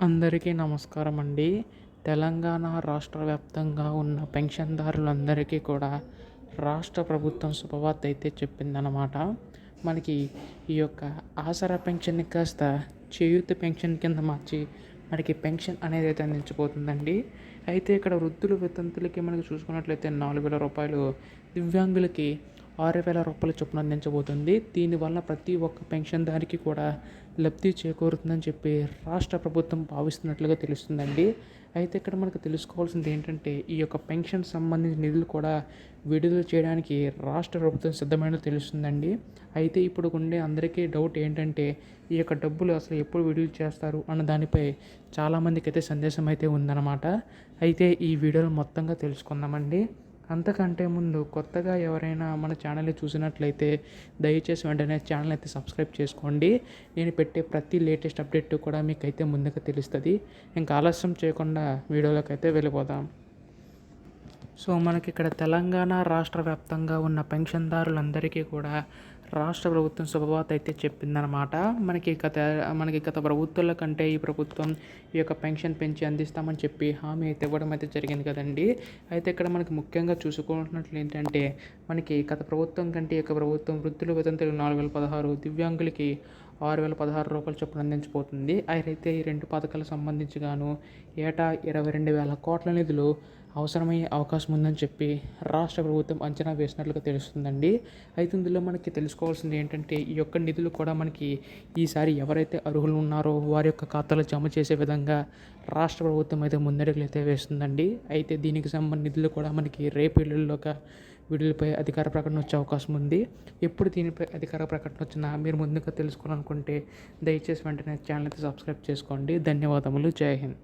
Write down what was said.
అందరికీ నమస్కారం అండి. తెలంగాణ రాష్ట్ర వ్యాప్తంగా ఉన్న పెన్షన్దారులందరికీ కూడా రాష్ట్ర ప్రభుత్వం శుభవార్త అయితే చెప్పిందనమాట. మనకి ఈ యొక్క ఆసరా పెన్షన్‌ని కాస్త చేయూత పెన్షన్ కింద మార్చి మనకి పెన్షన్ అనేది అయితే అందించబోతుందండి. అయితే ఇక్కడ వృద్ధులు, వితంతులకి మనకి చూసుకున్నట్లయితే రూ. 4,000, దివ్యాంగులకి రూ. 6,000 చొప్పున అందించబోతుంది. దీనివల్ల ప్రతి ఒక్క పెన్షన్‌దారికి కూడా లబ్ధి చేకూరుతుందని చెప్పి రాష్ట్ర ప్రభుత్వం భావిస్తున్నట్లుగా తెలుస్తుందండి. అయితే ఇక్కడ మనకు తెలుసుకోవాల్సింది ఏంటంటే, ఈ యొక్క పెన్షన్ సంబంధించిన నిధులు కూడా విడుదల చేయడానికి రాష్ట్ర ప్రభుత్వం సిద్ధమైనట్లు తెలుస్తుందండి. అయితే ఇప్పుడు ఉండే అందరికీ డౌట్ ఏంటంటే, ఈ యొక్క డబ్బులు అసలు ఎప్పుడు విడుదల చేస్తారు అన్న దానిపై చాలామందికి అయితే సందేశం అయితే ఉందన్నమాట. అయితే ఈ వీడియోలో మొత్తంగా తెలుసుకుందామండి. అంతకంటే ముందు కొత్తగా ఎవరైనా మన ఛానల్ని చూసినట్లయితే దయచేసి వెంటనే ఛానల్ అయితే సబ్స్క్రైబ్ చేసుకోండి. నేను పెట్టే ప్రతి లేటెస్ట్ అప్డేట్ కూడా మీకైతే ముందుగా తెలుస్తుంది. ఇంకా ఆలస్యం చేయకుండా వీడియోలోకి అయితే వెళ్ళిపోదాం. సో మనకి ఇక్కడ తెలంగాణ రాష్ట్ర వ్యాప్తంగా ఉన్న పెన్షన్దారులందరికీ కూడా రాష్ట్ర ప్రభుత్వం శుభవార్త అయితే చెప్పిందనమాట. మనకి గత ప్రభుత్వాల కంటే ఈ ప్రభుత్వం ఈ యొక్క పెన్షన్ పెంచి అందిస్తామని చెప్పి హామీ అయితే ఇవ్వడం అయితే జరిగింది కదండి. అయితే ఇక్కడ మనకి ముఖ్యంగా చూసుకున్నట్లు ఏంటంటే, మనకి గత ప్రభుత్వం కంటే ఈ యొక్క ప్రభుత్వం వృద్ధులు, వితంతులకు 4,016, దివ్యాంగులకి రూ. 6,016 చొప్పున అందించబోతుంది. అయితే ఈ రెండు పథకాలకు సంబంధించి గాను ఏటా 22,000 కోట్ల నిధులు అవసరమయ్యే అవకాశం ఉందని చెప్పి రాష్ట్ర ప్రభుత్వం అంచనా వేసినట్లుగా తెలుస్తుందండి. అయితే ఇందులో మనకి తెలుసుకోవాల్సింది ఏంటంటే, ఈ యొక్క నిధులు కూడా మనకి ఈసారి ఎవరైతే అర్హులు ఉన్నారో వారి యొక్క ఖాతాలో జమ చేసే విధంగా రాష్ట్ర ప్రభుత్వం అయితే ముందడుగులు అయితే వేస్తుందండి. అయితే దీనికి సంబంధించిన నిధులు కూడా మనకి రేపు ఎల్లుండిలోగా విడుదలపై అధికార ప్రకటన వచ్చే అవకాశం ఉంది. ఎప్పుడు దీనిపై అధికార ప్రకటన వచ్చినా మీరు ముందుగా తెలుసుకోవాలనుకుంటే దయచేసి వెంటనే ఛానల్ అయితే సబ్స్క్రైబ్ చేసుకోండి. ధన్యవాదములు. జై హింద్.